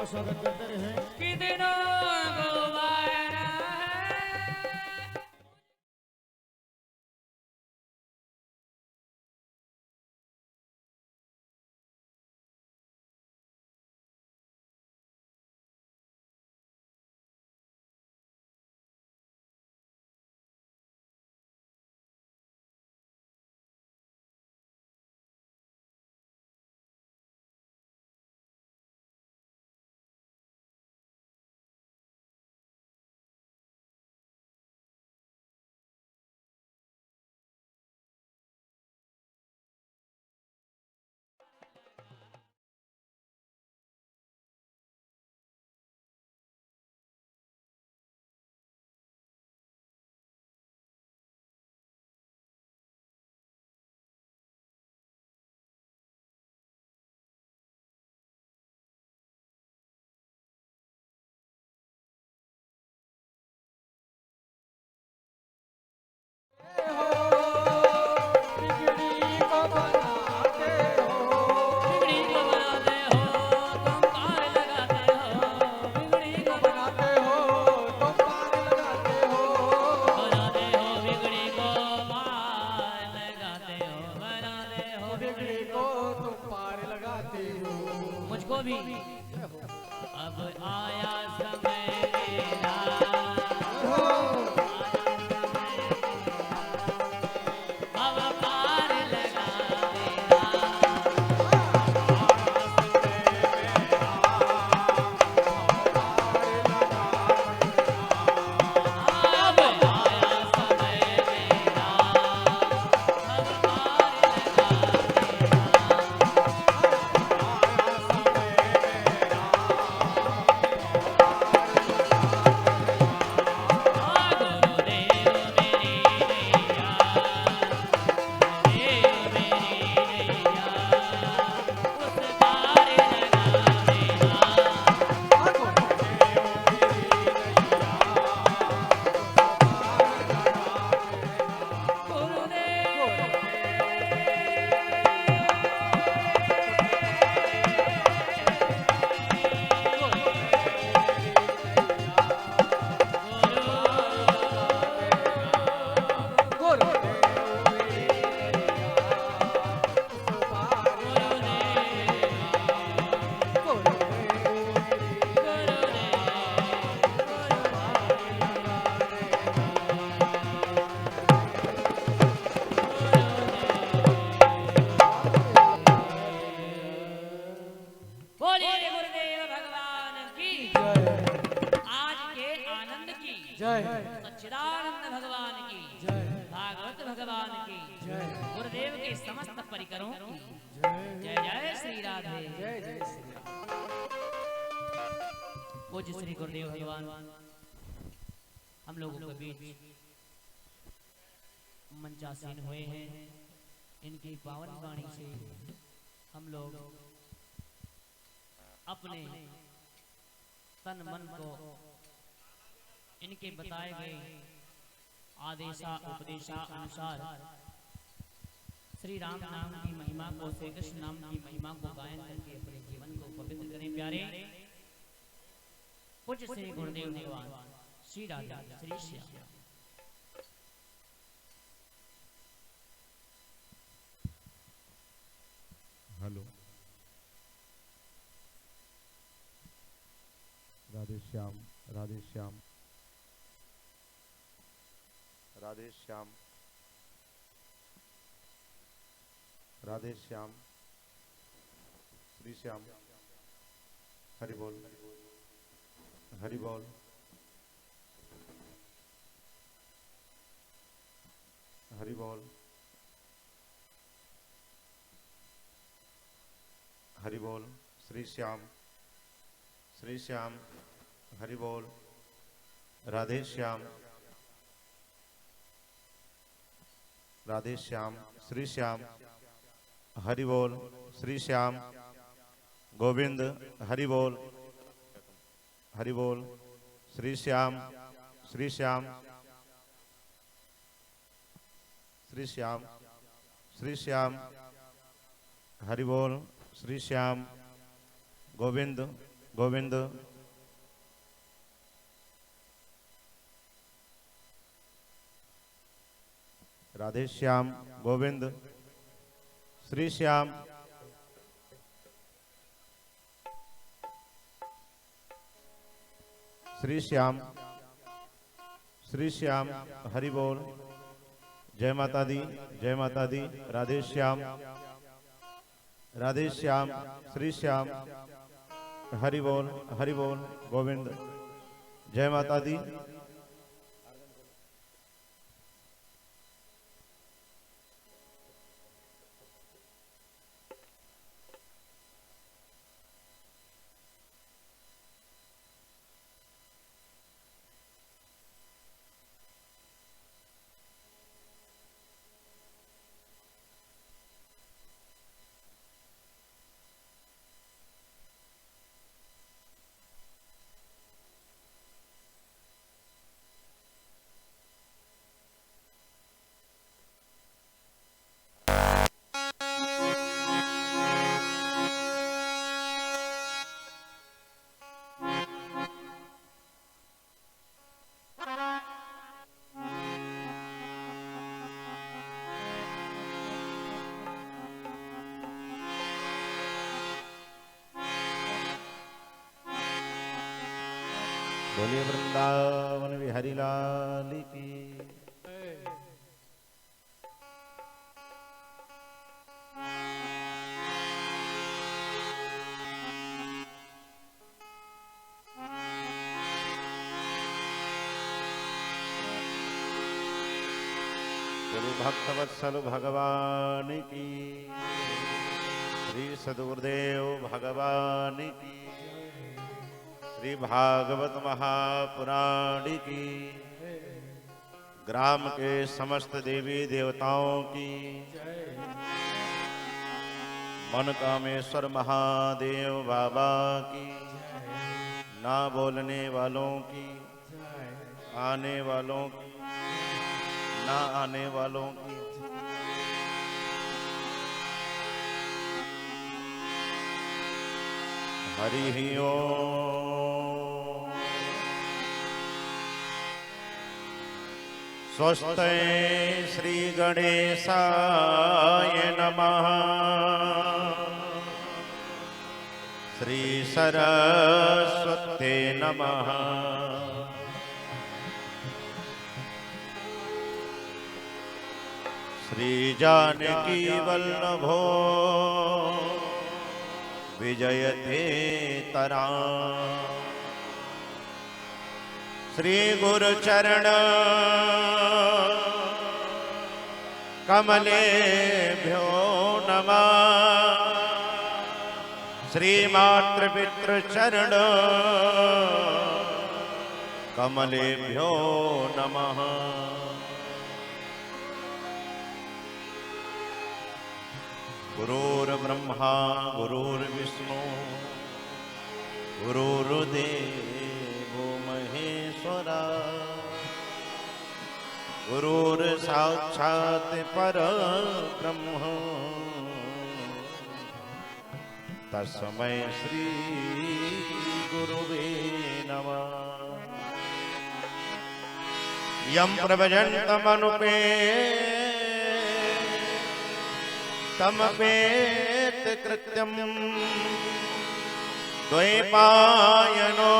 स्वागत करते रहे। मुझको भी अब आया समय मेरा, अब पार लगा सच्चिदानंद भगवान की जय, भागवत भगवान की जय, गुरुदेव के समस्त परिकरों की जय। जय श्री राधे, जय जय श्री राधे। पूज्य श्री गुरुदेव भगवान हम लोगों के बीच मंचासीन हुए हैं। इनकी पावन वाणी से हम लोग अपने तन मन को इनके बताए गए आदेशा उपदेशा अनुसार श्री राम नाम की महिमा को, श्री कृष्ण नाम की महिमा को गायन करके अपने जीवन को पवित्र करें। प्यारे पूज्य श्री गुरुदेव भगवान श्री राधा श्री श्याम। हेलो श्याम राधे श्याम राधे श्याम राधे श्याम श्री श्याम हरि बोल हरि बोल हरि बोल हरि बोल श्री श्याम हरि बोल राधे श्याम श्री श्याम हरि बोल श्री श्याम गोविंद हरि बोल श्री श्याम श्री श्याम हरि बोल श्री श्याम गोविंद गोविंद राधे श्याम गोविंद श्री श्याम हरि बोल जय माता दी राधे श्याम श्री श्याम हरि बोल गोविंद जय माता दी बोलिए वृंदावन बिहारी लाल की बोलिए भक्तवत्सल भगवान की श्री सद्गुरुदेव भगवान की श्री भागवत महापुराण की ग्राम के समस्त देवी देवताओं की मनकामेश्वर महादेव बाबा की ना बोलने वालों की आने वालों की ना आने वालों की हरि ओम स्वस्ते श्री गणेशाय नमः श्री सरस्वते नमः श्री जानकी वल्लभो विजयते तरा श्री गुरु चरण कमलेभ्यो नमः श्री मातृपितृ चरण कमलेभ्यो नमः गुरुर्ब्रह्मा गुरुर्विष्णु गुरुर्देवो महेश्वरा गुरुर्साक्षात् परब्रह्म तस्मै श्री गुरुवे नमः यं प्रभजन्तमनुपेत कृत्यम् द्वैपायनो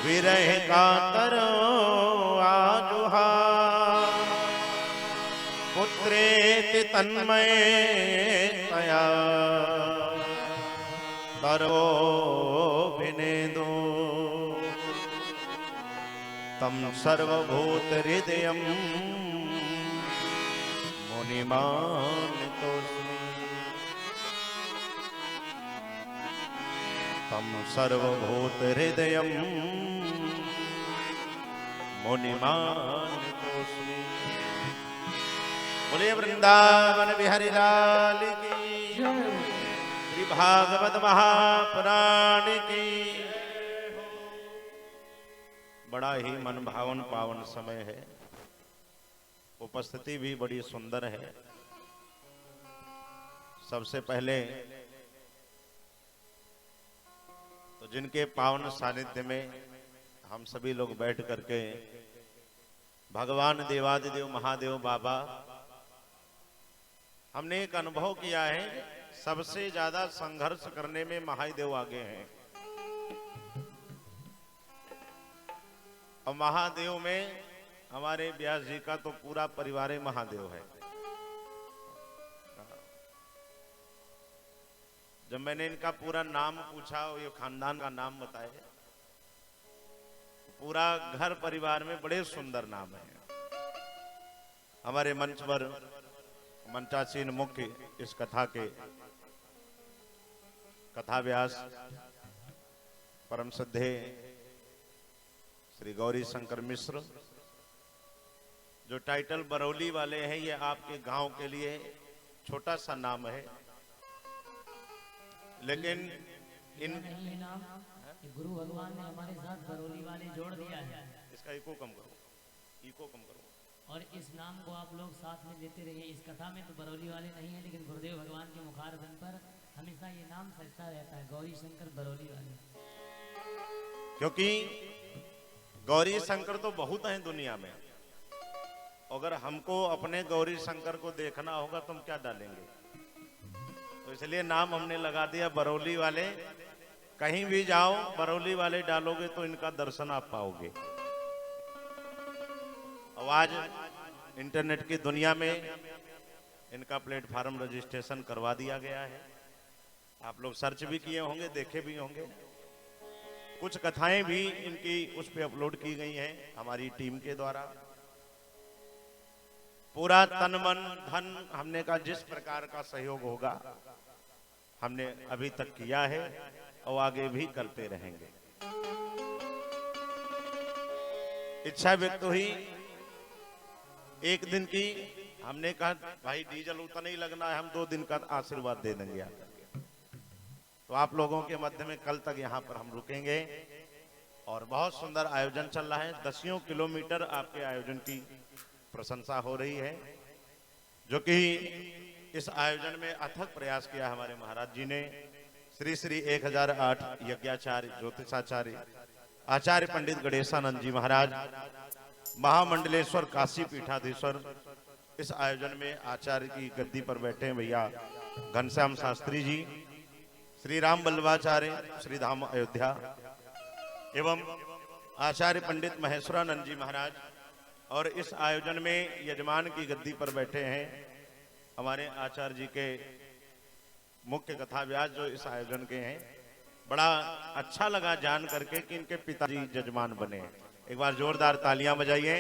विरह कातर आजुहा पुत्रेति तन्मयतया तरो विनेदो तम सर्वभूत हृदयं मुनिमानितोऽस्मि तम सर्वभूत हृदयं मुनिमानितोऽस्मि। बोले वृंदावन बिहारी लाल की, श्री भागवत महापुराण की। बड़ा ही मन भावन पावन समय है, उपस्थिति भी बड़ी सुंदर है। सबसे पहले तो जिनके पावन सानिध्य में हम सभी लोग बैठ करके भगवान देवादिदेव महादेव बाबा, हमने एक अनुभव किया है, सबसे ज्यादा संघर्ष करने में महादेव आगे हैं। और महादेव में हमारे व्यास जी का तो पूरा परिवार ही महादेव है। जब मैंने इनका पूरा नाम पूछा, ये खानदान का नाम बताए, पूरा घर परिवार में बड़े सुंदर नाम है। हमारे मंच पर मंचासीन मुख्य इस कथा के कथा व्यास परम श्रद्धे श्री गौरी शंकर मिश्र, जो टाइटल बरौली वाले हैं, ये आपके गांव के लिए छोटा सा नाम है, लेकिन इन नाम गुरु भगवान ने हमारे साथ बरौली वाले जोड़ दिया है। इसका इको कम करो, इको कम करो। और इस नाम को आप लोग साथ में लेते रहिए। इस कथा में तो बरौली वाले नहीं है, लेकिन गुरुदेव भगवान के मुखारबिंद पर हमेशा ये नाम सजता रहता है, गौरी शंकर बरौली वाले। क्योंकि गौरी शंकर तो बहुत हैं दुनिया में, अगर हमको अपने गौरी शंकर को देखना होगा तो हम क्या डालेंगे? तो इसलिए नाम हमने लगा दिया बरौली वाले। कहीं भी जाओ बरौली वाले डालोगे तो इनका दर्शन आप पाओगे। और आज इंटरनेट की दुनिया में इनका प्लेटफार्म रजिस्ट्रेशन करवा दिया गया है। आप लोग सर्च भी किए होंगे, देखे भी होंगे। कुछ कथाएं भी इनकी उस पे अपलोड की गई हैं हमारी टीम के द्वारा। पूरा तन मन धन हमने का जिस प्रकार का सहयोग होगा हमने अभी तक किया है और आगे भी करते रहेंगे। इच्छा व्यक्त हुई एक दिन की, हमने कहा भाई डीजल उतना ही लगना है, हम 2 दिन का आशीर्वाद दे देंगे आकर के। तो आप लोगों के मध्य में कल तक यहाँ पर हम रुकेंगे और बहुत सुंदर आयोजन चल रहा है। 10 किलोमीटर आपके आयोजन की प्रशंसा हो रही है, जो कि इस आयोजन में अथक प्रयास किया हमारे महाराज जी ने। श्री श्री 1008 यज्ञाचार्य ज्योतिषाचार्य आचार्य पंडित गणेशानंद जी महाराज, महामंडलेश्वर काशी पीठाधीश्वर, इस आयोजन में आचार्य की गद्दी पर बैठे हैं भैया घनश्याम शास्त्री जी, श्री राम वल्लभाचार्य श्री धाम अयोध्या एवं आचार्य पंडित महेश्वरानंद जी महाराज। और इस आयोजन में यजमान की गद्दी पर बैठे हैं हमारे आचार्य जी के मुख्य कथा व्यास, जो इस आयोजन के हैं। बड़ा अच्छा लगा जान करके कि इनके पिताजी यजमान बने। एक बार जोरदार तालियां बजाइए।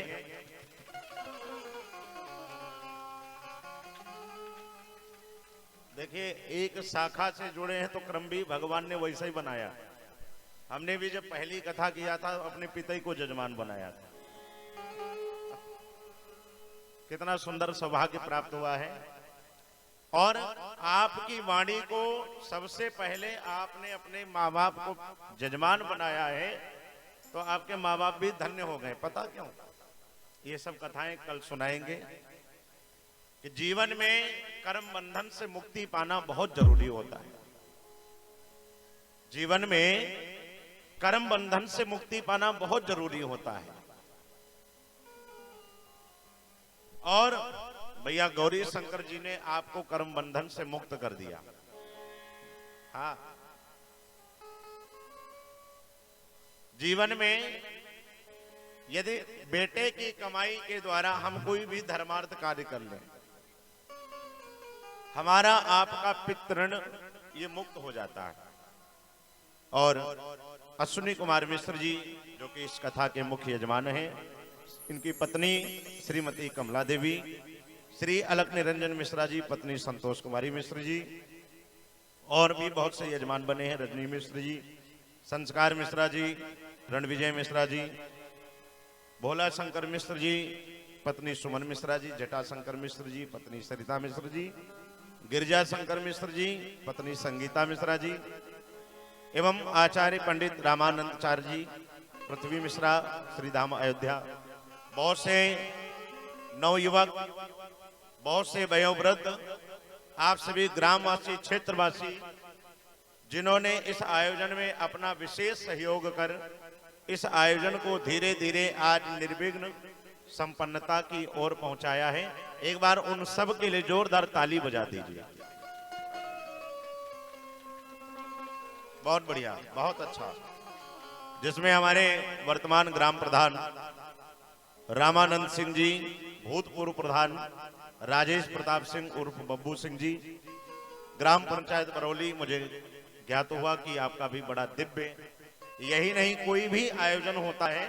देखिए, एक शाखा से जुड़े हैं तो क्रम भी भगवान ने वैसा ही बनाया। हमने भी जब पहली कथा किया था अपने पिता को यजमान बनाया था। कितना सुंदर सौभाग्य प्राप्त हुआ है। और आपकी वाणी को सबसे पहले आपने अपने माँ बाप को यजमान बनाया है, तो आपके माँ बाप भी धन्य हो गए। पता क्यों? ये सब कथाएं कल सुनाएंगे कि जीवन में कर्म बंधन से मुक्ति पाना बहुत जरूरी होता है। जीवन में कर्म बंधन से मुक्ति पाना बहुत जरूरी होता है। और भैया गौरी शंकर जी ने आपको कर्म बंधन से मुक्त कर दिया। हाँ, जीवन में यदि बेटे की कमाई के द्वारा हम कोई भी धर्मार्थ कार्य कर लें, हमारा आपका पितृण ये मुक्त हो जाता है। और अश्विनी कुमार मिश्र जी जो कि इस कथा के मुख्य यजमान हैं, इनकी पत्नी श्रीमती कमला देवी, श्री अलक निरंजन मिश्रा जी, पत्नी संतोष कुमारी मिश्र जी, और भी बहुत से यजमान बने हैं, रजनी मिश्र जी, संस्कार मिश्रा जी, रणविजय मिश्रा जी, भोला शंकर मिश्र जी, पत्नी सुमन मिश्रा जी, जटा शंकर मिश्र जी, पत्नी सरिता मिश्र जी, गिरजा शंकर मिश्र जी, पत्नी संगीता मिश्रा जी, एवं आचार्य पंडित रामानंदाचार्य जी, पृथ्वी मिश्रा, श्रीधाम अयोध्या, बहुत से नवयुवक, बहुत से वयोवृद्ध, आप सभी ग्रामवासी, क्षेत्रवासी जिन्होंने इस आयोजन में अपना विशेष सहयोग कर इस आयोजन को धीरे धीरे आज निर्विघ्न संपन्नता की ओर पहुंचाया है, एक बार उन सब के लिए जोरदार ताली बजा दीजिए। बहुत बढ़िया, बहुत अच्छा। जिसमें हमारे वर्तमान ग्राम प्रधान रामानंद सिंह जी, भूतपूर्व प्रधान राजेश प्रताप सिंह उर्फ बब्बू सिंह जी, ग्राम पंचायत बरौली, मुझे ज्ञात हुआ कि आपका भी बड़ा दिव्य, यही नहीं कोई भी आयोजन होता है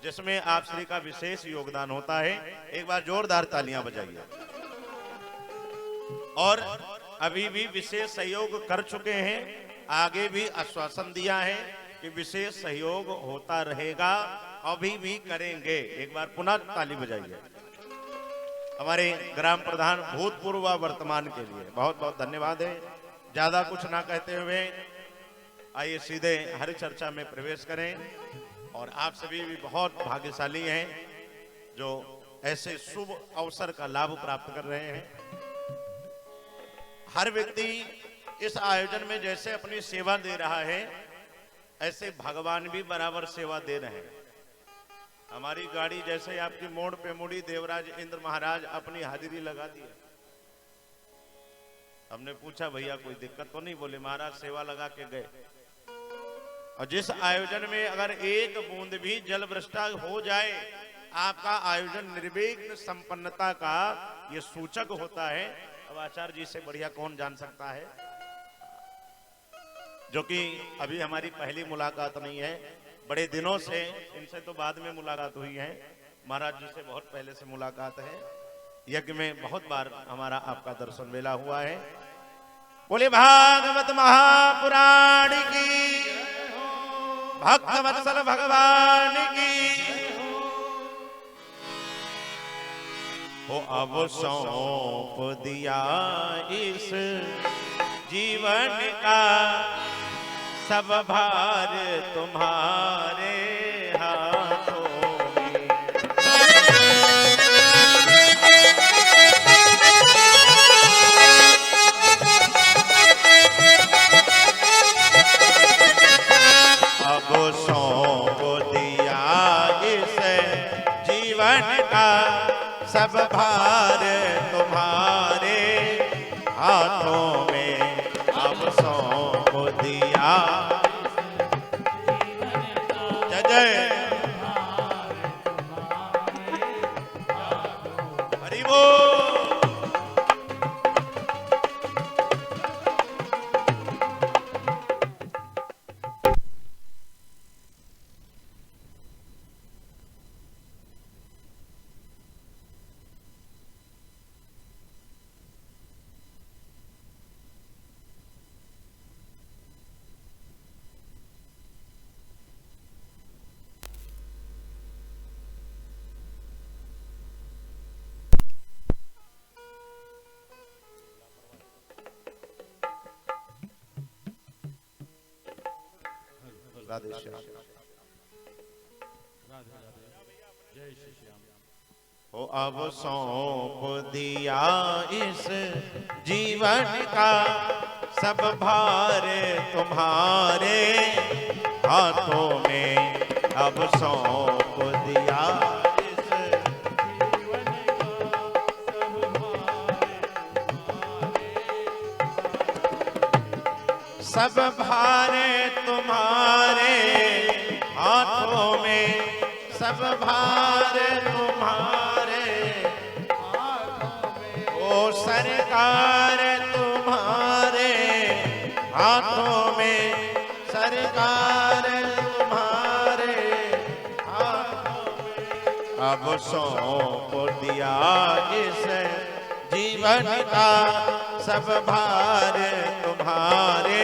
जिसमें आप श्री का विशेष योगदान होता है, एक बार जोरदार तालियां बजाइए। और अभी भी विशेष सहयोग कर चुके हैं, आगे भी आश्वासन दिया है कि विशेष सहयोग होता रहेगा, अभी भी करेंगे, एक बार पुनः ताली बजाइए हमारे ग्राम प्रधान भूतपूर्व व वर्तमान के लिए। बहुत बहुत धन्यवाद है। ज्यादा कुछ ना कहते हुए आइए सीधे हरि चर्चा में प्रवेश करें। और आप सभी भी बहुत भाग्यशाली हैं जो ऐसे शुभ अवसर का लाभ प्राप्त कर रहे हैं। हर व्यक्ति इस आयोजन में जैसे अपनी सेवा दे रहा है, ऐसे भगवान भी बराबर सेवा दे रहे हैं। हमारी गाड़ी जैसे आपकी मोड़ पे मुड़ी, देवराज इंद्र महाराज अपनी हाजिरी लगा दी। हमने पूछा भैया कोई दिक्कत तो नहीं, बोले महाराज सेवा लगा के गए। और जिस आयोजन में अगर एक बूंद भी जल वृष्टा हो जाए, आपका आयोजन निर्विघ्न संपन्नता का ये सूचक होता है। अब आचार्य जी से बढ़िया कौन जान सकता है, जो कि अभी हमारी पहली मुलाकात नहीं है, बड़े दिनों से, इनसे तो बाद में मुलाकात हुई है, महाराज जी से बहुत पहले से मुलाकात है। यज्ञ में बहुत बार हमारा आपका दर्शन मेला हुआ है। बोले भागवत महापुराण की, भक्त वत्सल भगवान की। हो अब सौंप दिया इस जीवन का सब भार तुम्हारे हाथों में। अब सौंप दिया इस जीवन का सब भार तुम्हारे हाथों में। अब सौंप दिया, जय जय हरि बोल। राधे श्याम। हो अब सौंप दिया इस जीवन का सब भार तुम्हारे हाथों में। अब सौंप दिया इस जीवन का सब भार तुम्हारे। सब भारे तुम्हारे हाथों में, सब भार तुम्हारे हाथों में, ओ सरकार तुम्हारे हाथों में, सरकार तुम्हारे हाथों में। अब सौंप दिया इस जीवन का सब भार तुम्हारे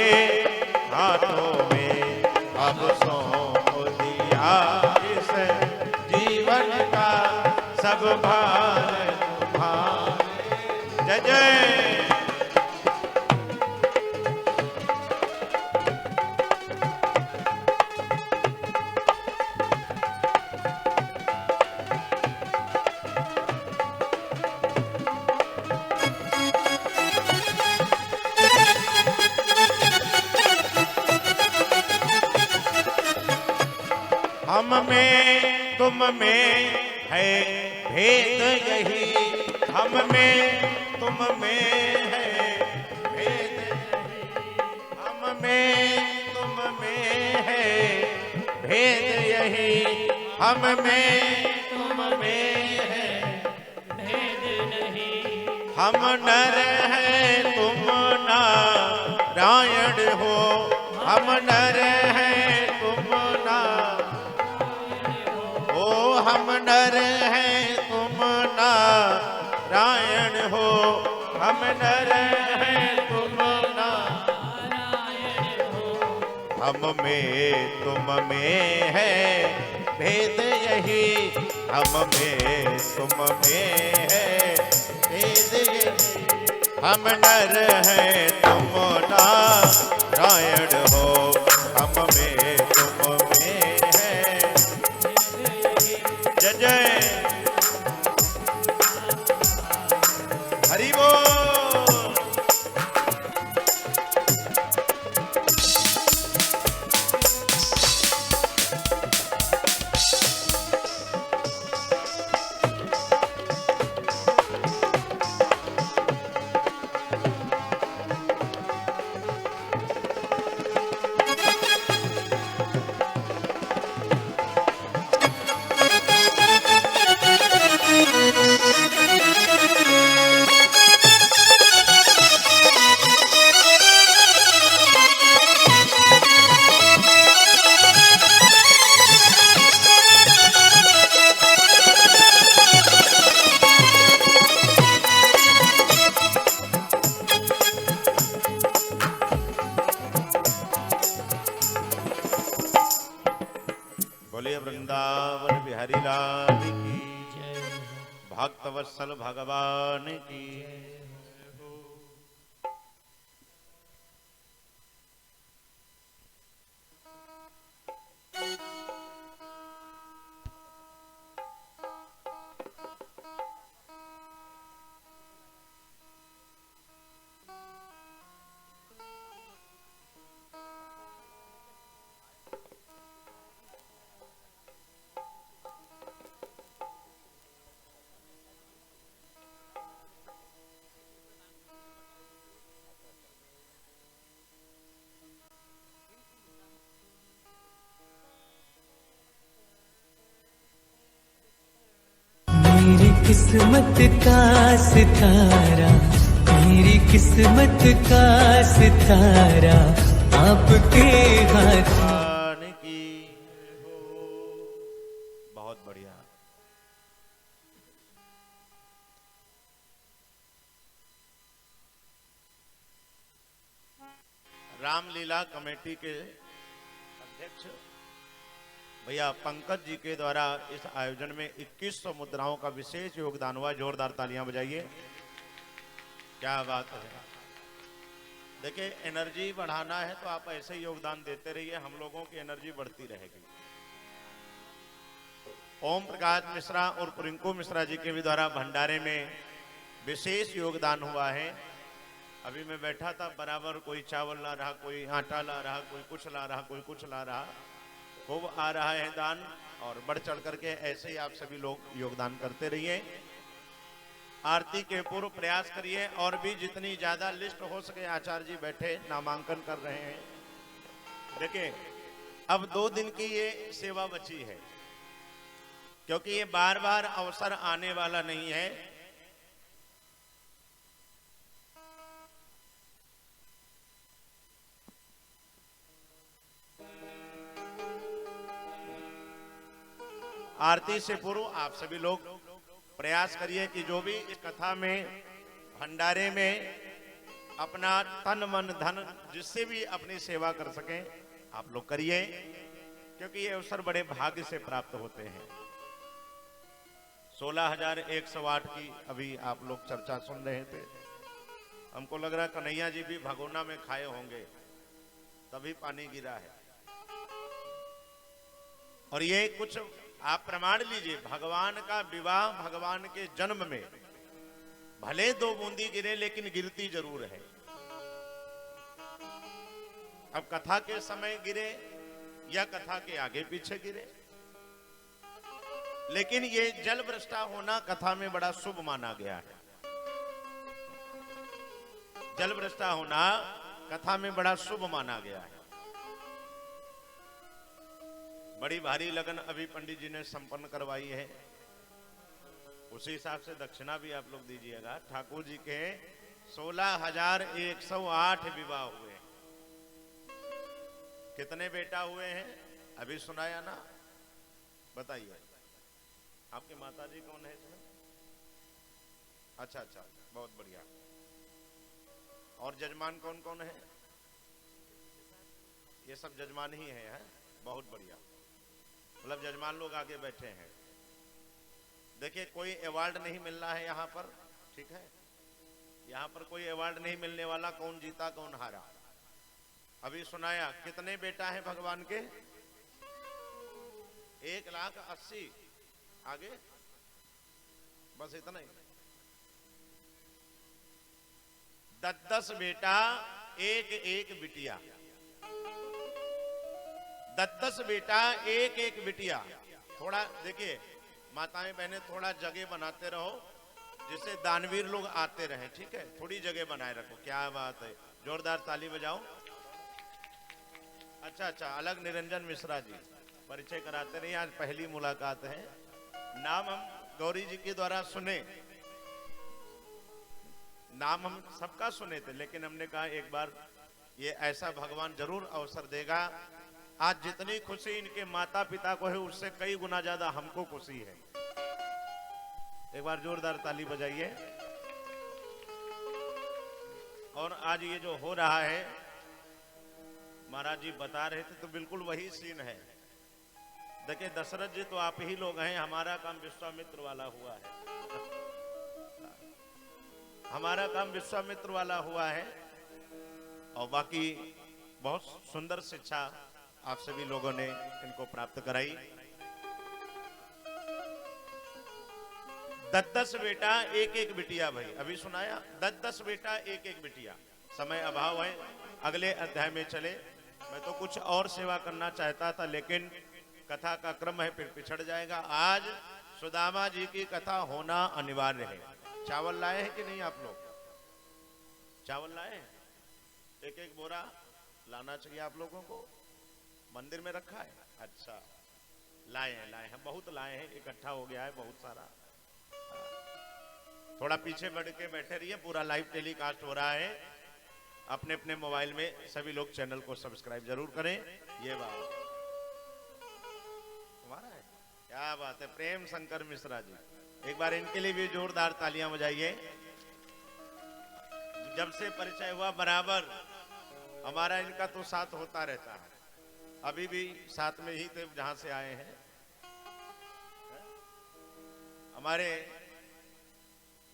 हाथों में, अब सौंप दिया इस जीवन का सब भार तुम्हारे। जय जय। हम में तुम में है भेद यही, हम में तुम में है भेद यही, हम में तुम में है भेद यही, हम में तुम में है भेद नहीं। हम नर हैं तुम नारायण हो, हम नर हैं तुम हम नर हैं तुम नारायण हो, हम नर हैं तुम नारायण हो। हम में तुम में है भेद यही, हम में तुम में है भेद यही, हम नर हैं तुम नारायण हो, हम में तुम में है। जय जय हरि बोल। बोलिए वृंदावन बिहारी लाल की जय, भक्तवत्सल भगवान की। मेरी किस्मत का सितारा, मेरी किस्मत का सितारा आपके हाथ की। बहुत बढ़िया। रामलीला कमेटी के अध्यक्ष भैया पंकज जी के द्वारा इस आयोजन में 2100 मुद्राओं का विशेष योगदान हुआ। जोरदार तालियां बजाइए। क्या बात है। देखिए, एनर्जी बढ़ाना है तो आप ऐसे ही योगदान देते रहिए, हम लोगों की एनर्जी बढ़ती रहेगी। ओम प्रकाश मिश्रा और रिंकू मिश्रा जी के भी द्वारा भंडारे में विशेष योगदान हुआ है। अभी मैं बैठा था, बराबर कोई चावल ला रहा, कोई आटा ला रहा, कोई कुछ ला रहा, कोई कुछ ला रहा। खूब आ रहा है दान, और बढ़ चढ़ करके ऐसे ही आप सभी लोग योगदान करते रहिए। आरती के पूर्व प्रयास करिए और भी जितनी ज्यादा लिस्ट हो सके। आचार्य जी बैठे नामांकन कर रहे हैं। देखिए अब 2 दिन की ये सेवा बची है, क्योंकि ये बार बार अवसर आने वाला नहीं है। आरती से पूर्व आप सभी लोग प्रयास करिए कि जो भी इस कथा में भंडारे में अपना तन मन धन जिससे भी अपनी सेवा कर सकें आप लोग करिए, क्योंकि ये अवसर बड़े भाग्य से प्राप्त होते हैं। 16,108 की अभी आप लोग चर्चा सुन रहे थे। हमको लग रहा कन्हैया जी भी भगोना में खाए होंगे तभी पानी गिरा है। और ये कुछ आप प्रमाण लीजिए, भगवान का विवाह भगवान के जन्म में भले 2 बूंदी गिरे लेकिन गिरती जरूर है। अब कथा के समय गिरे या कथा के आगे पीछे गिरे, लेकिन ये जल वृष्टा होना कथा में बड़ा शुभ माना गया है। जल वृष्टा होना कथा में बड़ा शुभ माना गया है। बड़ी भारी लगन अभी पंडित जी ने संपन्न करवाई है, उसी हिसाब से दक्षिणा भी आप लोग दीजिएगा। ठाकुर जी के 16,108 विवाह हुए। कितने बेटा हुए हैं अभी सुनाया ना, बताइए। आपके माता जी कौन है इसमें? अच्छा अच्छा, बहुत बढ़िया। और जजमान कौन कौन है? ये सब जजमान ही है? बहुत बढ़िया। मतलब जजमान लोग आगे बैठे हैं। देखिए कोई अवार्ड नहीं मिल रहा है यहाँ पर, ठीक है? यहाँ पर कोई अवार्ड नहीं मिलने वाला, कौन जीता कौन हारा। अभी सुनाया कितने बेटा है भगवान के? 1,80,000। आगे बस इतना ही। 10 बेटा, एक बिटिया। 10 बेटा, एक बिटिया। थोड़ा देखिए माताएं बहनें, थोड़ा जगह बनाते रहो जिससे दानवीर लोग आते रहे, ठीक है? थोड़ी जगह बनाए रखो। क्या बात है, जोरदार ताली बजाओ। अच्छा, अलग निरंजन मिश्रा जी परिचय कराते रहिए, आज पहली मुलाकात है। नाम हम गौरी जी के द्वारा सुने, नाम हम सबका सुने थे, लेकिन हमने कहा एक बार ये ऐसा भगवान जरूर अवसर देगा। आज जितनी खुशी इनके माता पिता को है उससे कई गुना ज्यादा हमको खुशी है। एक बार जोरदार ताली बजाइए। और आज ये जो हो रहा है, महाराज जी बता रहे थे तो बिल्कुल वही सीन है। देखिए दशरथ जी तो आप ही लोग हैं, हमारा काम विश्वामित्र वाला हुआ है। हमारा काम विश्वामित्र वाला हुआ है। और बाकी बहुत सुंदर शिक्षा आप सभी लोगों ने इनको प्राप्त कराई। 10 बेटा, एक बिटिया। भाई अभी सुनाया 10 बेटा, एक बिटिया। समय अभाव है, अगले अध्याय में चले। मैं तो कुछ और सेवा करना चाहता था, लेकिन कथा का क्रम है, फिर पिछड़ जाएगा। आज सुदामा जी की कथा होना अनिवार्य है। चावल लाए हैं कि नहीं आप लोग? चावल लाए हैं? एक बोरा लाना चाहिए आप लोगों को। मंदिर में रखा है? अच्छा, लाए हैं, बहुत लाए हैं, इकट्ठा हो गया है बहुत सारा। थोड़ा पीछे बढ़ के बैठे रहिए, पूरा लाइव टेलीकास्ट हो रहा है। अपने अपने मोबाइल में सभी लोग चैनल को सब्सक्राइब जरूर करें। ये बात हमारा है, क्या बात है। प्रेम शंकर मिश्रा जी, एक बार इनके लिए भी जोरदार तालियां बजाइए। जब से परिचय हुआ बराबर हमारा इनका तो साथ होता रहता है। अभी भी साथ में ही थे जहां से आए हैं। हमारे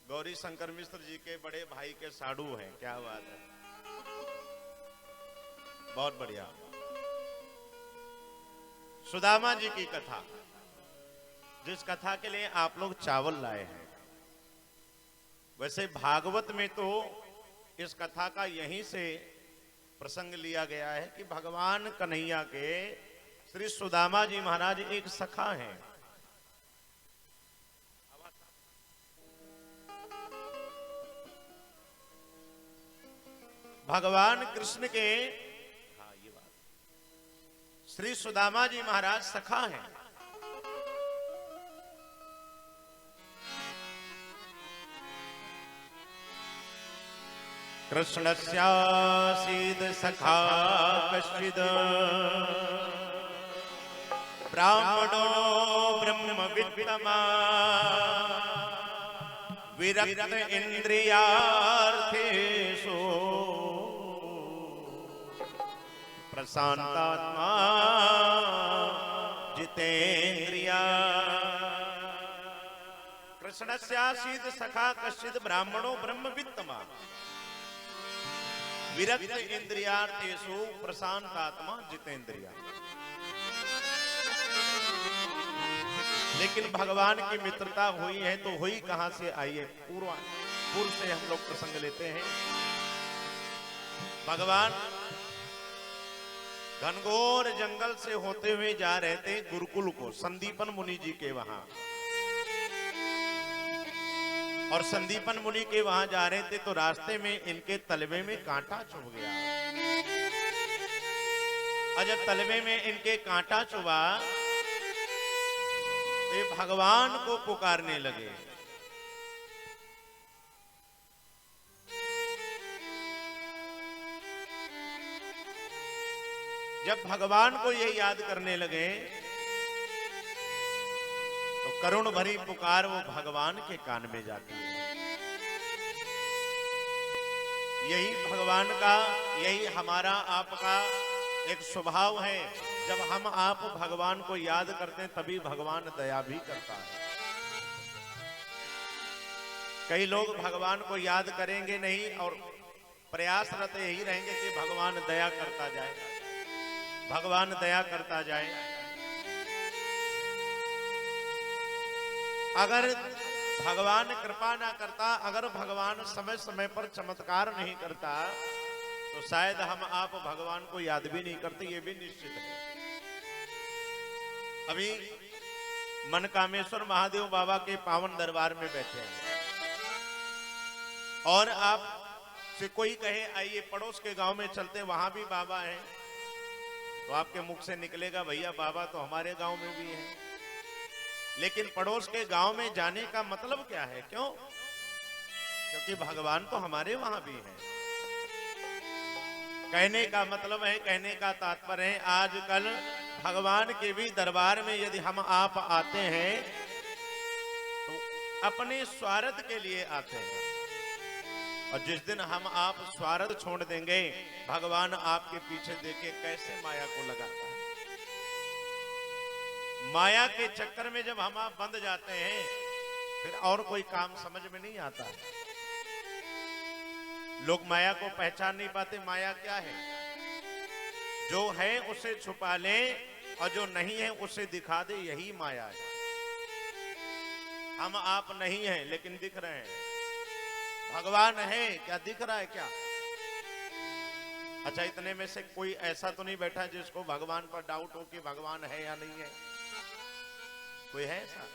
गौरी शंकर मिश्र जी के बड़े भाई के साडू हैं। क्या बात है, बहुत बढ़िया। सुदामा जी की कथा, जिस कथा के लिए आप लोग चावल लाए हैं, वैसे भागवत में तो इस कथा का यहीं से प्रसंग लिया गया है कि भगवान कन्हैया के श्री सुदामा जी महाराज एक सखा हैं। भगवान कृष्ण के हाँ ये बात श्री सुदामा जी महाराज सखा हैं। कृष्णस्यासीद सखा कश्चिद ब्राह्मणो ब्रह्मवित्तमा विरक्त इंद्रियार्थेषु प्रशांतात्मा जितेन्द्रिया। कृष्णस्यासीद सखा कश्चिद ब्राह्मणो ब्रह्मवित्तमा विरक्त इंद्रियार्थेषु प्रशांतात्मा जितेन्द्रिया। लेकिन भगवान की मित्रता हुई है तो हुई कहां से आई है? पूर्व से हम लोग प्रसंग लेते हैं। भगवान घनघोर जंगल से होते हुए जा रहे थे गुरुकुल को, संदीपन मुनि जी के वहां। और संदीपन मुनि के वहां जा रहे थे तो रास्ते में इनके तलवे में कांटा चुभ गया। और जब तलवे में इनके कांटा चुभा वे भगवान को पुकारने लगे। जब भगवान को ये याद करने लगे तो करुण भरी पुकार वो भगवान के कान में जाती है। यही भगवान का, यही हमारा आपका एक स्वभाव है। जब हम आप भगवान को याद करते हैं तभी भगवान दया भी करता है। कई लोग भगवान को याद करेंगे नहीं और प्रयासरत यही रहेंगे कि भगवान दया करता जाए, भगवान दया करता जाए। अगर भगवान कृपा ना करता, अगर भगवान समय समय पर चमत्कार नहीं करता तो शायद हम आप भगवान को याद भी नहीं करते, ये भी निश्चित है। अभी मनकामेश्वर महादेव बाबा के पावन दरबार में बैठे हैं और आप से कोई कहे आइए पड़ोस के गांव में चलते, वहां भी बाबा हैं, तो आपके मुख से निकलेगा भैया बाबा तो हमारे गांव में भी है। लेकिन पड़ोस के गांव में जाने का मतलब क्या है? क्यों? क्योंकि भगवान तो हमारे वहां भी है। कहने का मतलब है, कहने का तात्पर्य है, आजकल भगवान के भी दरबार में यदि हम आप आते हैं तो अपने स्वार्थ के लिए आते हैं। और जिस दिन हम आप स्वार्थ छोड़ देंगे, भगवान आपके पीछे देखे कैसे माया को लगाता है। माया के चक्कर में जब हम आप बंध जाते हैं फिर और कोई काम समझ में नहीं आता है। लोग माया को पहचान नहीं पाते। माया क्या है? जो है उसे छुपा ले और जो नहीं है उसे दिखा दे, यही माया है। हम आप नहीं हैं लेकिन दिख रहे हैं। भगवान है क्या? दिख रहा है क्या? अच्छा, इतने में से कोई ऐसा तो नहीं बैठा जिसको भगवान पर डाउट हो कि भगवान है या नहीं है? कोई है ऐसा?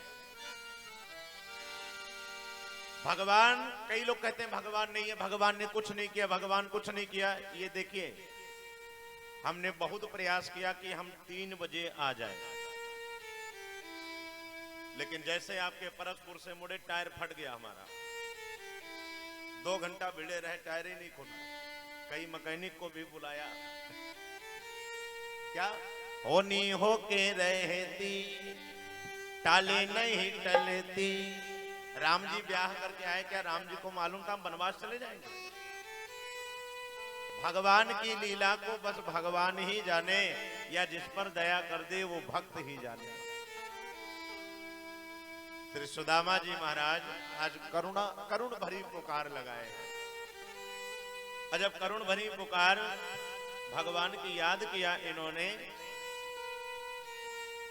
भगवान, कई लोग कहते हैं भगवान नहीं है, भगवान ने कुछ नहीं किया, भगवान कुछ नहीं किया। ये देखिए, हमने बहुत प्रयास किया कि हम 3 बजे आ जाए, लेकिन जैसे आपके परसपुर से मुड़े टायर फट गया हमारा। 2 घंटा भिड़े रहे, टायर ही नहीं खुला। कई मैकेनिक को भी बुलाया, क्या होनी हो के रहती टाले नहीं टलती। राम जी ब्याह करके आए, क्या राम जी को मालूम था हम वनवास चले जाएंगे? भगवान की लीला को बस भगवान ही जाने, या जिस पर दया कर दे वो भक्त ही जाने। श्री सुदामा जी महाराज आज करुण भरी पुकार लगाए हैं। और जब करुण भरी पुकार भगवान की याद किया इन्होंने,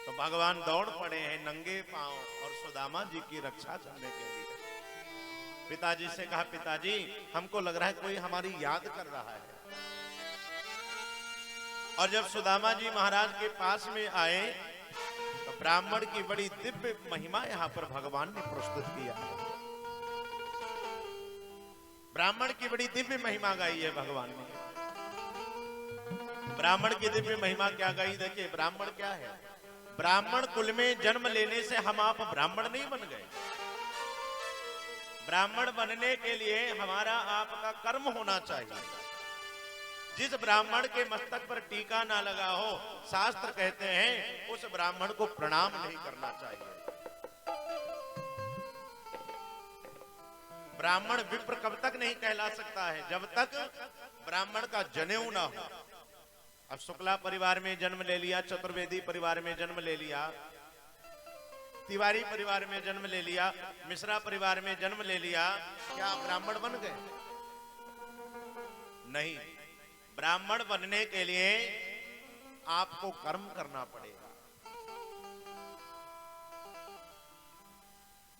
तो भगवान दौड़ पड़े हैं नंगे पांव और सुदामा जी की रक्षा करने के लिए। पिताजी से कहा, पिताजी हमको लग रहा है कोई हमारी याद कर रहा है। और जब सुदामा जी महाराज के पास में आए तो ब्राह्मण की बड़ी दिव्य महिमा यहां पर भगवान ने प्रस्तुत किया। ब्राह्मण की बड़ी दिव्य महिमा गाई है भगवान ने। ब्राह्मण की दिव्य महिमा क्या गाई? देखिए ब्राह्मण क्या है? ब्राह्मण कुल में जन्म लेने से हम आप ब्राह्मण नहीं बन गए। ब्राह्मण बनने के लिए हमारा आपका कर्म होना चाहिए। जिस ब्राह्मण के मस्तक पर टीका ना लगा हो, शास्त्र कहते हैं उस ब्राह्मण को प्रणाम नहीं करना चाहिए। ब्राह्मण विप्र कब तक नहीं कहला सकता है? जब तक ब्राह्मण का जनेऊ ना हो। अब शुक्ला परिवार में जन्म ले लिया, चतुर्वेदी परिवार में जन्म ले लिया, तिवारी परिवार में जन्म ले लिया, मिश्रा परिवार में जन्म ले लिया, क्या आप ब्राह्मण बन गए? नहीं। ब्राह्मण बनने के लिए आपको कर्म करना पड़ेगा।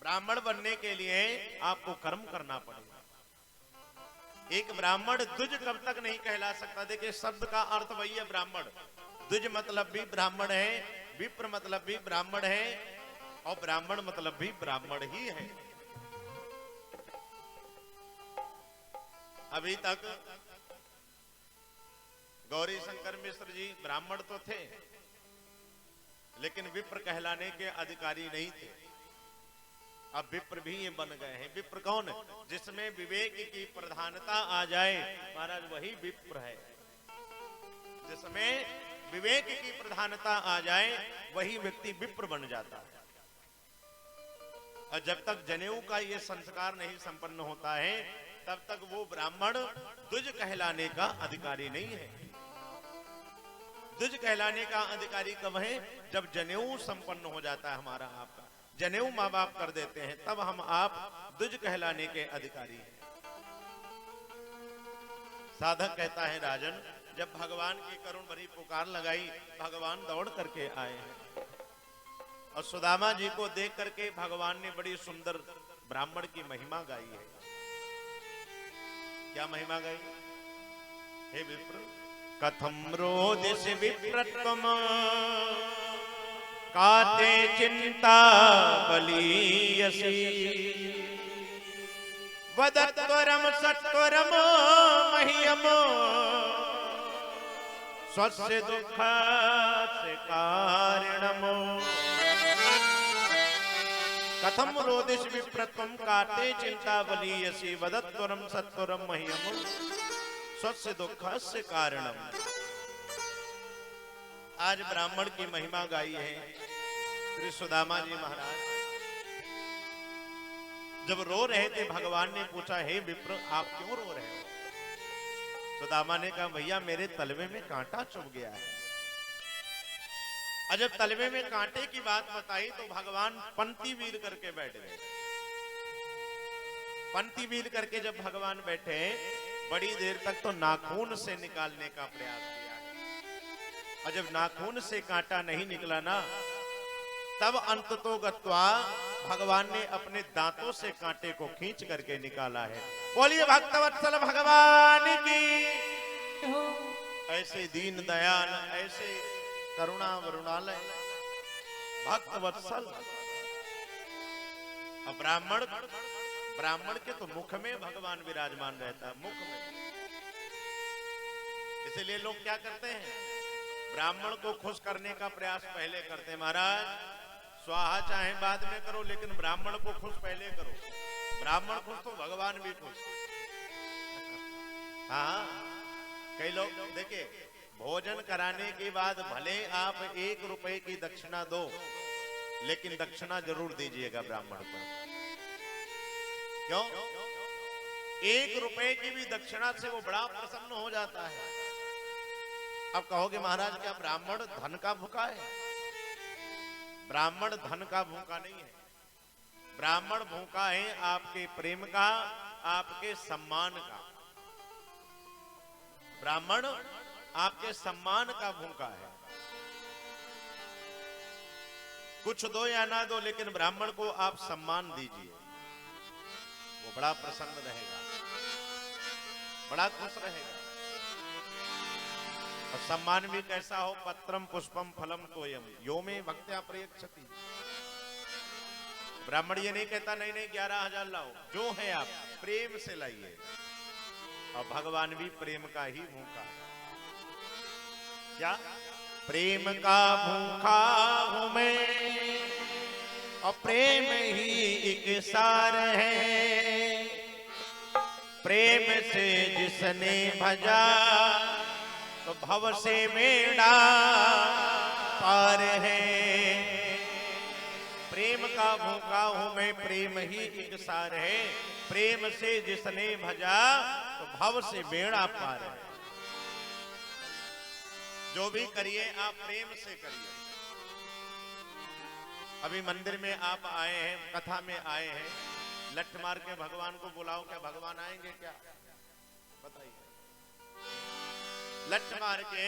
ब्राह्मण बनने के लिए आपको कर्म करना पड़ेगा। एक ब्राह्मण द्विज कब तक नहीं कहला सकता? देखिए शब्द का अर्थ वही है ब्राह्मण। द्विज मतलब भी ब्राह्मण है, विप्र मतलब भी ब्राह्मण है, और ब्राह्मण मतलब भी ब्राह्मण ही है। अभी तक गौरी शंकर मिश्र जी ब्राह्मण तो थे, लेकिन विप्र कहलाने के अधिकारी नहीं थे। अब विप्र भी ये बन गए हैं। विप्र कौन है? जिसमें विवेक की प्रधानता आ जाए, महाराज वही विप्र है। जिसमें विवेक की प्रधानता आ जाए वही व्यक्ति विप्र बन जाता है। और जब तक जनेऊ का ये संस्कार नहीं संपन्न होता है, तब तक वो ब्राह्मण द्विज कहलाने का अधिकारी नहीं है। द्विज कहलाने का अधिकारी कब है? जब जनेऊ संपन्न हो जाता है हमारा आपका। जनेऊ माँ बाप कर देते हैं, तब हम आप द्विज कहलाने के अधिकारी हैं। साधक कहता है राजन, जब भगवान की करुण भरी पुकार लगाई, भगवान दौड़ करके आए हैं। और सुदामा जी को देख करके भगवान ने बड़ी सुंदर ब्राह्मण की महिमा गाई है। क्या महिमा गाई? हे विप्र, कथम रोदिस विप्रत्वम काते चिंता बलीयसी वदत्वरम सत्वरम मह्यम स्वस्य दुःखस्य कारणम। कथम रोदिष विप्रत्वम काते चिंता बलीयसी वदत्वरम सत्वरम मह्यम स्वस्य दुःखस्य कारणम। आज ब्राह्मण की महिमा गाई है श्री सुदामा जी महाराज। जब रो रहे थे, भगवान ने पूछा, हे विप्र आप क्यों रो रहे हो? सुदामा ने कहा, भैया मेरे तलवे में कांटा चुभ गया है। और जब तलवे में कांटे की बात बताई तो भगवान पंक्ति वीर करके बैठ गए। पंक्ति वीर करके जब भगवान बैठे, बड़ी देर तक तो नाखून से निकालने का प्रयास किया, और जब नाखून से कांटा नहीं निकला ना, तब अंततो गत्वा भगवान ने अपने दांतों से कांटे को खींच करके निकाला है। बोलिए भक्तवत्सल भगवान की। ऐसे दीन दयाल, ऐसे करुणा वरुणालय भक्तवत्सल। अब ब्राह्मण के तो मुख में भगवान विराजमान रहता है, मुख में। इसलिए लोग क्या करते हैं? ब्राह्मण को खुश करने का प्रयास पहले करते हैं। महाराज स्वाहा चाहे बाद में करो, लेकिन ब्राह्मण को खुश पहले करो। ब्राह्मण खुश तो भगवान भी खुश। हाँ, कई लोग देखिए, भोजन कराने के बाद भले आप 1 रुपए की दक्षिणा दो, लेकिन दक्षिणा जरूर दीजिएगा ब्राह्मण को। क्यों? 1 रुपए की भी दक्षिणा से वो बड़ा प्रसन्न हो जाता है। अब कहोगे महाराज क्या ब्राह्मण धन का भूखा है? ब्राह्मण धन का भूखा नहीं है। ब्राह्मण भूखा है आपके प्रेम का, आपके सम्मान का। ब्राह्मण आपके सम्मान का भूखा है। कुछ दो या ना दो, लेकिन ब्राह्मण को आप सम्मान दीजिए, वो बड़ा प्रसन्न रहेगा, बड़ा खुश रहेगा। और सम्मान भी कैसा हो? पत्रम पुष्पम फलम तोयम यो में भक्त्या प्रयच्छति। ब्राह्मण ये नहीं कहता नहीं 11,000 लाओ, जो है आप प्रेम से लाइए। और भगवान भी प्रेम का ही भूखा है। क्या? प्रेम का भूखा हूं मैं और प्रेम ही एक सार है। प्रेम से जिसने भजा तो भव से बेड़ा पार है। प्रेम का भूखा हूं मैं, प्रेम ही एक सार है। प्रेम से जिसने भजा तो भव से बेड़ा पार है। जो भी करिए आप प्रेम से करिए। अभी मंदिर में आप आए हैं, कथा में आए हैं, लठ मार के भगवान को बुलाओ, क्या भगवान आएंगे? क्या बताइए? लठ मार के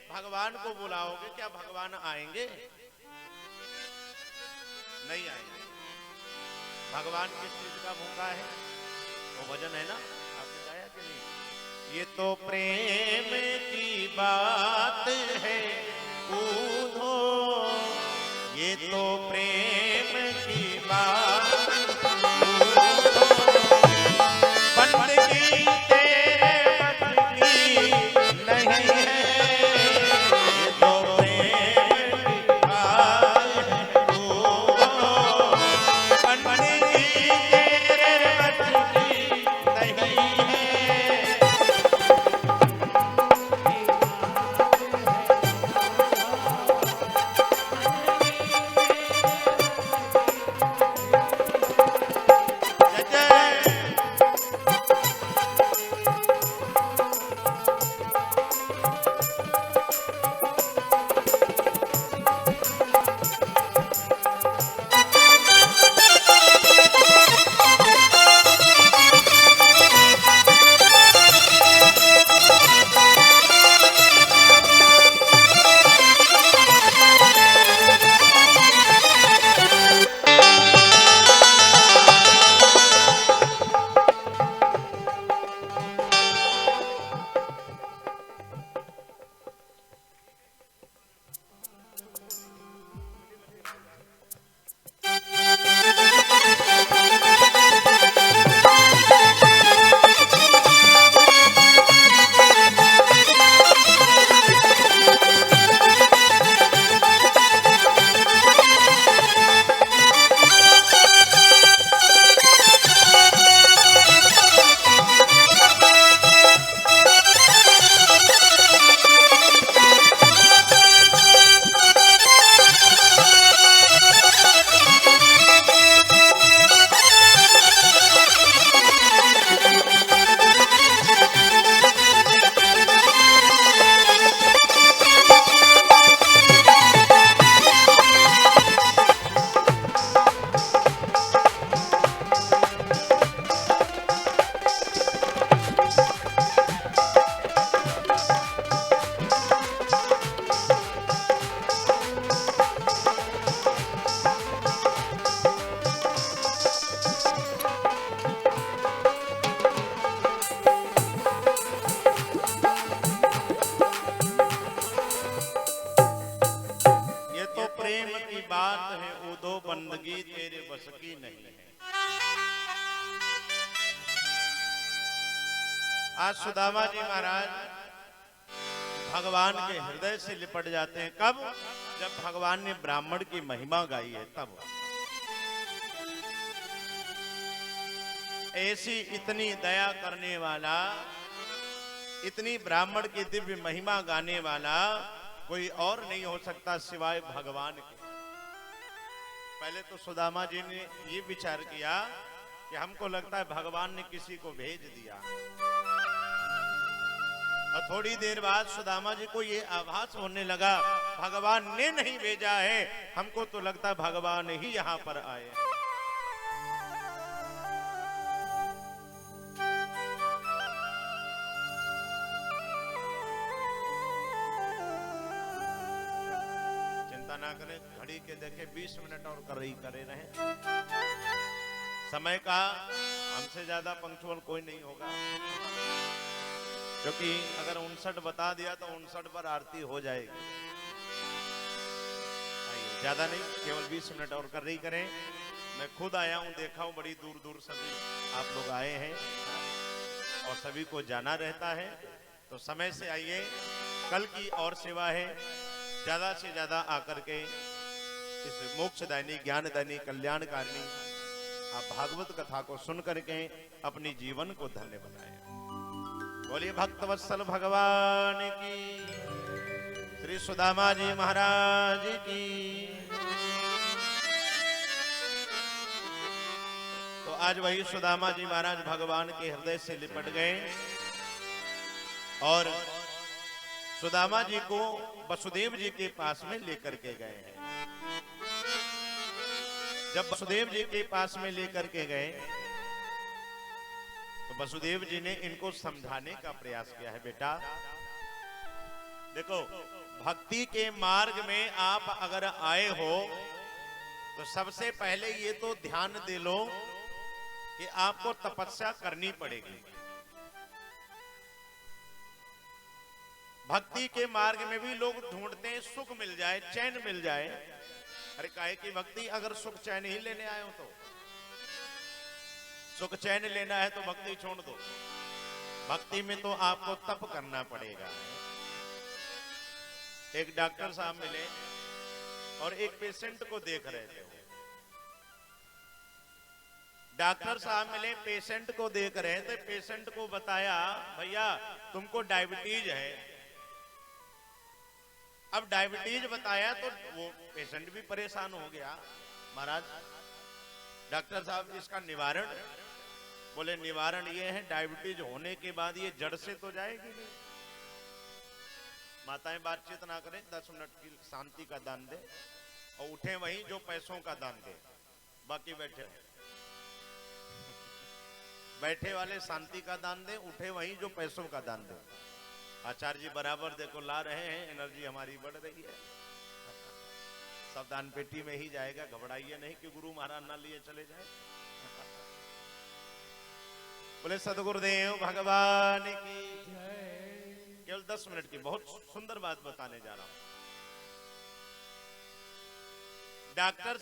भगवान को बुलाओगे, क्या भगवान आएंगे? नहीं आएंगे। भगवान किस चीज का भूखा है? वो भजन है ना, आपने गाया कि नहीं? ये तो प्रेम की बात है कूदो, ये तो प्रेम की बात बंदगी तेरे बस की नहीं है। ये तो प्रेम की बात है कूदो, बंदगी तेरे बस की नहीं है। बंदगी तेरे बस की नहीं है। आज सुदामा जी महाराज भगवान के हृदय से लिपट जाते हैं। कब? जब भगवान ने ब्राह्मण की महिमा गाई है तब। ऐसी इतनी दया करने वाला, इतनी ब्राह्मण की दिव्य महिमा गाने वाला कोई और नहीं हो सकता सिवाय भगवान के। पहले तो सुदामा जी ने ये विचार किया कि हमको लगता है भगवान ने किसी को भेज दिया, और थोड़ी देर बाद सुदामा जी को ये आभास होने लगा भगवान ने नहीं भेजा है, हमको तो लगता है भगवान ही यहाँ पर आए। चिंता ना करें, घड़ी के देखे 20 मिनट और करे रहे। समय का हमसे ज्यादा पंक्चुअल कोई नहीं होगा, क्योंकि अगर 59 बता दिया तो 59 पर आरती हो जाएगी। ज्यादा नहीं, केवल 20 मिनट और कर रही करें। मैं खुद आया हूं, देखा हूं, बड़ी दूर दूर से भी आप लोग आए हैं और सभी को जाना रहता है, तो समय से आइए। कल की और सेवा है, ज्यादा से ज्यादा आकर के इस मोक्षदायिनी, ज्ञानदायिनी, कल्याणकारिणी आप भागवत कथा को सुन करके अपनी जीवन को धन्य बनाए। बोलिए भक्तवत्सल भगवान की, श्री सुदामा जी महाराज की। तो आज वही सुदामा जी महाराज भगवान के हृदय से लिपट गए और सुदामा जी को वसुदेव जी के पास में लेकर के गए हैं। जब वसुदेव जी के पास में लेकर के गए तो वसुदेव जी ने इनको समझाने का प्रयास किया है। बेटा देखो, भक्ति के मार्ग में आप अगर आए हो तो सबसे पहले ये तो ध्यान दे लो कि आपको तपस्या करनी पड़ेगी। भक्ति के मार्ग में भी लोग ढूंढते हैं सुख मिल जाए, चैन मिल जाए। अरे काहे की भक्ति, अगर सुख चैन ही लेने आए हो तो सुख चैन लेना है तो भक्ति छोड़ दो। भक्ति में तो आपको तप करना पड़ेगा। एक डॉक्टर साहब मिले और एक पेशेंट को देख रहे थे। डॉक्टर साहब मिले, पेशेंट को देख रहे थे। पेशेंट को बताया, भैया तुमको डायबिटीज है। अब डायबिटीज बताया तो वो पेशेंट भी परेशान हो गया। महाराज डॉक्टर साहब इसका निवारण? बोले निवारण ये है, डायबिटीज होने के बाद ये जड़ से तो जाएगी नहीं। माताएं बातचीत ना करें, 10 मिनट की शांति का दान दे और उठे वहीं जो पैसों का दान दे, बाकी बैठे बैठे वाले शांति का दान दे, उठे वहीं जो पैसों का दान दे। आचार्य जी बराबर देखो ला रहे हैं, एनर्जी हमारी बढ़ रही है। सब दान पेटी में ही जाएगा, घबराइए नहीं कि गुरु महाराज ना लिए चले जाए। बोले सदगुरुदेव भगवान की। केवल 10 मिनट की बहुत सुंदर बात बताने जा रहा हूं। डॉक्टर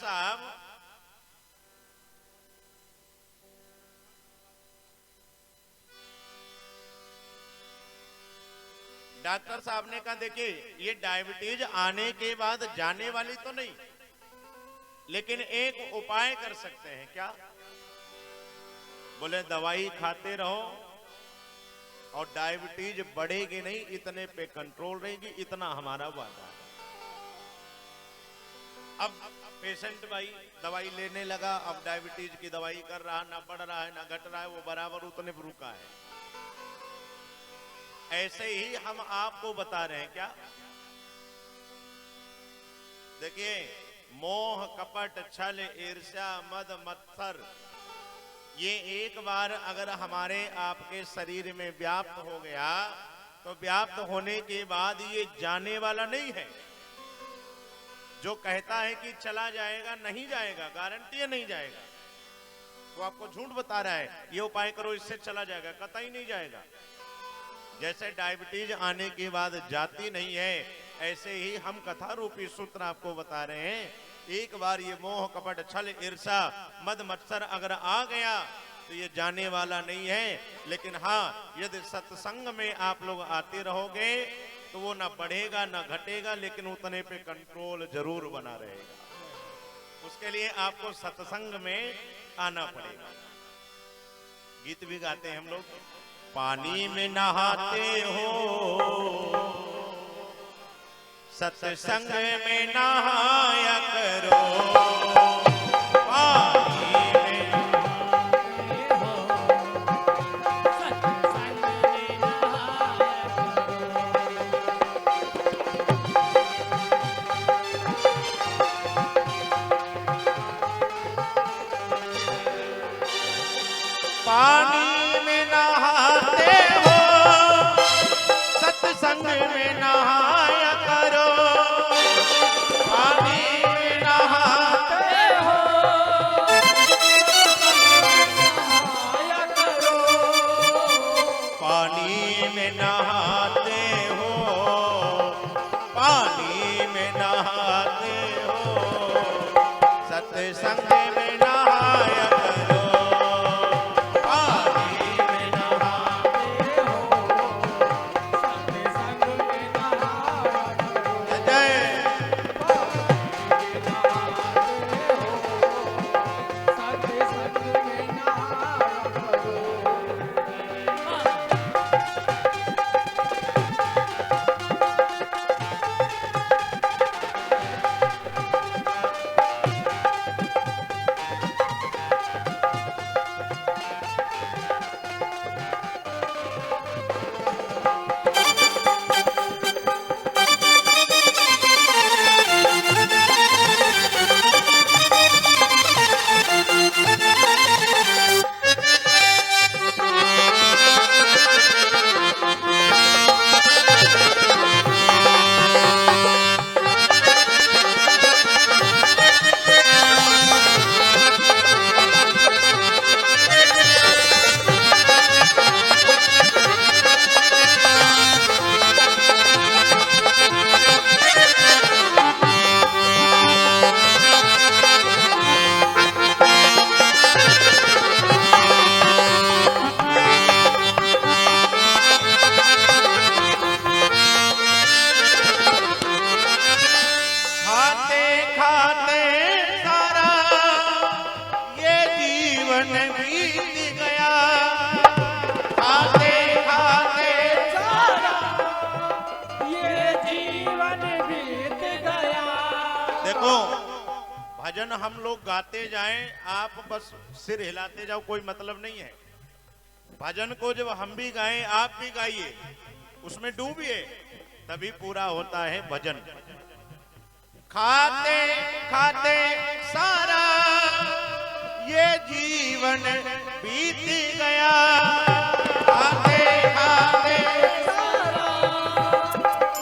साहब ने कहा, देखिए ये डायबिटीज आने के बाद जाने वाली तो नहीं, लेकिन एक उपाय कर सकते हैं। क्या? बोले दवाई खाते रहो और डायबिटीज बढ़ेगी नहीं, इतने पे कंट्रोल रहेगी, इतना हमारा वादा है। अब पेशेंट भाई दवाई लेने लगा, अब डायबिटीज की दवाई कर रहा, ना बढ़ रहा है ना घट रहा है, वो बराबर उतने पर रुका है। ऐसे ही हम आपको बता रहे हैं। क्या? देखिए, मोह कपट छल ईर्ष्या मद मत्सर, ये एक बार अगर हमारे आपके शरीर में व्याप्त हो गया तो व्याप्त होने के बाद ये जाने वाला नहीं है। जो कहता है कि चला जाएगा, नहीं जाएगा, गारंटी है नहीं जाएगा। तो आपको झूठ बता रहा है, ये उपाय करो इससे चला जाएगा, कतई नहीं जाएगा। जैसे डायबिटीज आने के बाद जाती नहीं है, ऐसे ही हम कथा रूपी सूत्र आपको बता रहे हैं। एक बार ये मोह कपट छल ईर्ष्या मद मत्सर अगर आ गया तो ये जाने वाला नहीं है। लेकिन हाँ, यदि सत्संग में आप लोग आते रहोगे तो वो ना बढ़ेगा ना घटेगा, लेकिन उतने पे कंट्रोल जरूर बना रहेगा। उसके लिए आपको सत्संग में आना पड़ेगा। गीत भी गाते हैं हम लोग, पानी में नहाते हो सत्संग में नहाया करो, पानी में नहाते हो सत्संग में नहाया करो। पानी में नहाते हो सत्संग में नहाया करो, पानी में नहाते देखो भजन हम लोग गाते जाएं, आप बस सिर हिलाते जाओ, कोई मतलब नहीं है। भजन को जब हम भी गाएं, आप भी गाइए, उसमें डूबिए, तभी पूरा होता है भजन। खाते खाते सारा ये जीवन बीत गया, खाते खाते सारा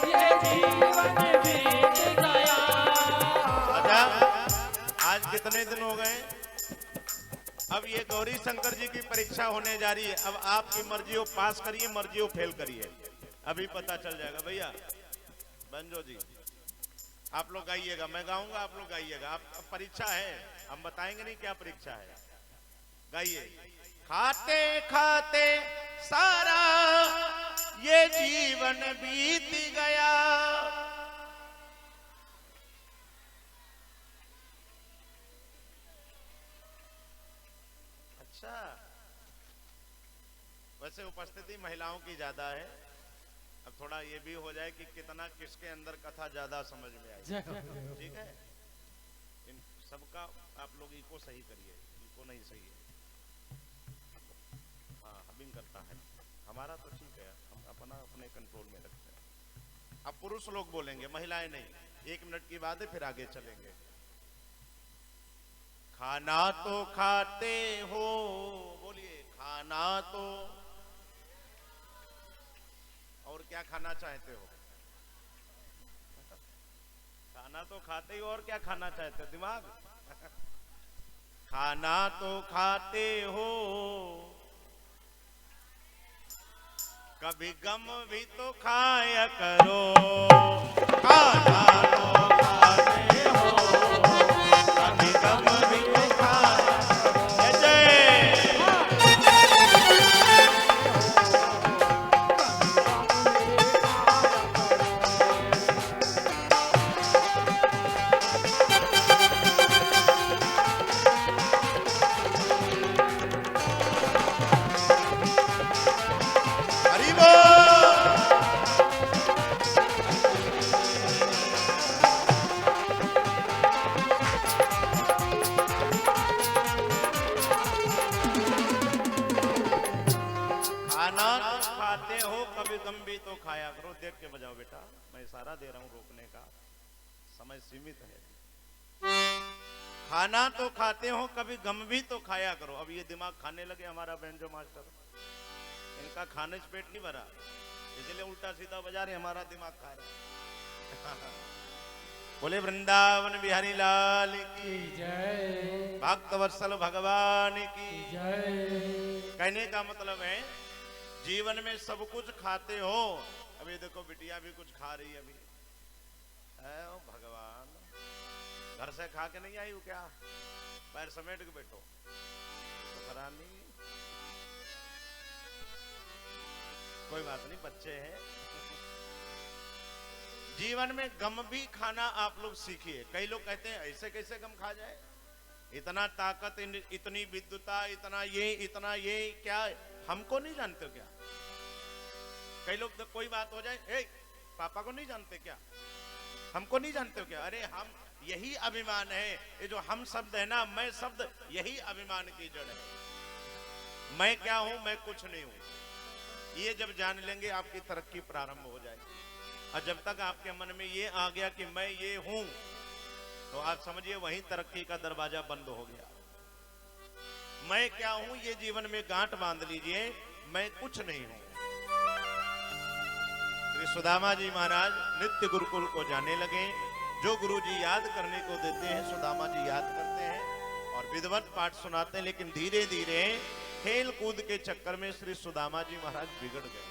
ये जीवन बीत गया। अच्छा, आज कितने दिन हो गए? अब ये गौरी शंकर जी की परीक्षा होने जा रही है। अब आपकी मर्जी हो पास करिए, मर्जी हो फेल करिए, अभी पता चल जाएगा। भैया बंजो जी, आप लोग गाइएगा, मैं गाऊंगा, आप लोग गाइएगा। अब परीक्षा है, हम बताएंगे नहीं क्या परीक्षा है। गाइए। खाते खाते सारा ये जीवन बीत गया, अच्छा। वैसे उपस्थिति महिलाओं की ज्यादा है, अब थोड़ा ये भी हो जाए कि कितना किसके अंदर कथा ज्यादा समझ में आई। ठीक है, इन सबका आप लोग इको सही करिए, इको नहीं सही है। हाँ, हबिंग करता है, हमारा तो ठीक है, हम अपना अपने कंट्रोल में रखते हैं। अब पुरुष लोग बोलेंगे, महिलाएं नहीं। 1 मिनट की बात है, फिर आगे चलेंगे। खाना तो खाते हो, बोलिए खाना तो, और क्या खाना चाहते हो? खाना तो खाते हो, और क्या खाना चाहते हो? दिमाग। खाना तो खाते हो, कभी गम भी तो खाया करो। खाना तो खाते हो, कभी गम भी तो खाया करो। जय हरि बोल। खाना तो खाते हो, कभी गम भी तो खाया करो। देख के बजाओ बेटा, मैं इशारा दे रहा हूं रोकने का, समय सीमित है। खाना तो खाते हो, कभी गम भी तो खाया करो। अब ये दिमाग खाने लगे हमारा बेंजो मास्टर, इनका खाने से पेट नहीं भरा, इसलिए उल्टा सीधा बजा रहे, हमारा दिमाग खा रहा है। बोले वृंदावन बिहारी लाल की जय भक्त वत्सल भगवान की जय। कहने का मतलब है जीवन में सब कुछ खाते हो। अभी देखो बिटिया भी कुछ खा रही है, अभी है ओ भगवान, घर से खा के नहीं आई हो क्या? पैर समेट के बैठो तो करानी, कोई बात नहीं, बच्चे हैं। जीवन में गम भी खाना आप लोग सीखिए। कई लोग कहते हैं ऐसे कैसे गम खा जाए, इतना ताकत, इतनी विद्युता, इतना ये क्या हमको नहीं जानते हो क्या? कई लोग कोई बात हो जाए, ए पापा को नहीं जानते क्या, हमको नहीं जानते हो क्या? अरे हम, यही अभिमान है, ये जो हम शब्द है ना, मैं शब्द, यही अभिमान की जड़ है। मैं क्या हूं, मैं कुछ नहीं हूं। ये जब जान लेंगे आपकी तरक्की प्रारंभ हो जाएगी। और जब तक आपके मन में ये आ गया कि मैं ये हूं, तो आप समझिए वहीं तरक्की का दरवाजा बंद हो गया। मैं क्या हूं, ये जीवन में गांठ बांध लीजिए, मैं कुछ नहीं हूं। श्री सुदामा जी महाराज नित्य गुरुकुल को जाने लगे। जो गुरु जी याद करने को देते हैं, सुदामा जी याद करते हैं और विधिवत पाठ सुनाते हैं। लेकिन धीरे धीरे खेल कूद के चक्कर में श्री सुदामा जी महाराज बिगड़ गए।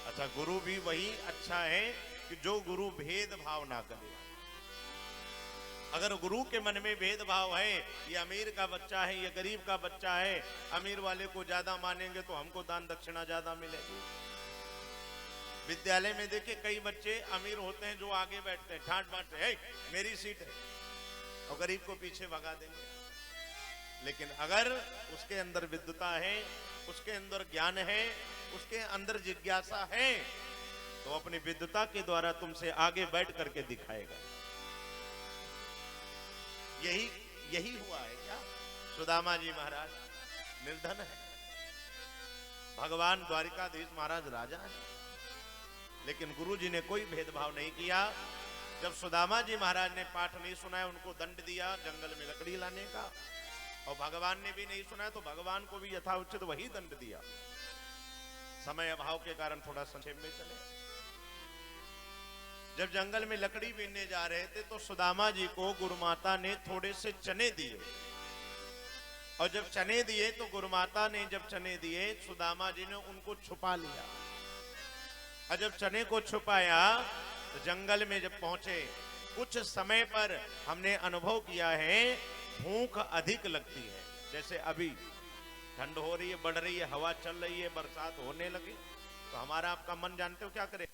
अच्छा, गुरु भी वही अच्छा है कि जो गुरु भेदभाव ना करे। अगर गुरु के मन में भेदभाव है, ये अमीर का बच्चा है, ये गरीब का बच्चा है, अमीर वाले को ज्यादा मानेंगे तो हमको दान दक्षिणा ज्यादा मिलेगी। विद्यालय में देखिए कई बच्चे अमीर होते हैं जो आगे बैठते हैं, ठाट बांटते हैं, मेरी सीट है, और गरीब को पीछे भगा देंगे। लेकिन अगर उसके अंदर विद्वता है, उसके अंदर ज्ञान है, उसके अंदर जिज्ञासा है, तो अपनी विद्वता के द्वारा तुमसे आगे बैठ करके दिखाएगा। यही यही हुआ है क्या? सुदामा जी महाराज निर्धन है, भगवान द्वारिकाधीश महाराज राजा है, लेकिन गुरु जी ने कोई भेदभाव नहीं किया। जब सुदामा जी महाराज ने पाठ नहीं सुनाया, उनको दंड दिया जंगल में लकड़ी लाने का, और भगवान ने भी नहीं सुना तो भगवान को भी यथाउचित वही दंड दिया। समय अभाव के कारण थोड़ा संक्षेप में चले। जब जंगल में लकड़ी बीनने जा रहे थे तो सुदामा जी को गुरुमाता ने थोड़े से चने दिए, और जब चने दिए तो गुरुमाता ने जब चने दिए सुदामा जी ने उनको छुपा लिया, और जब चने को छुपाया तो जंगल में जब पहुंचे, कुछ समय पर हमने अनुभव किया है भूख अधिक लगती है। जैसे अभी ठंड हो रही है, बढ़ रही है, हवा चल रही है, बरसात होने लगी, तो हमारा आपका मन जानते हो क्या करे?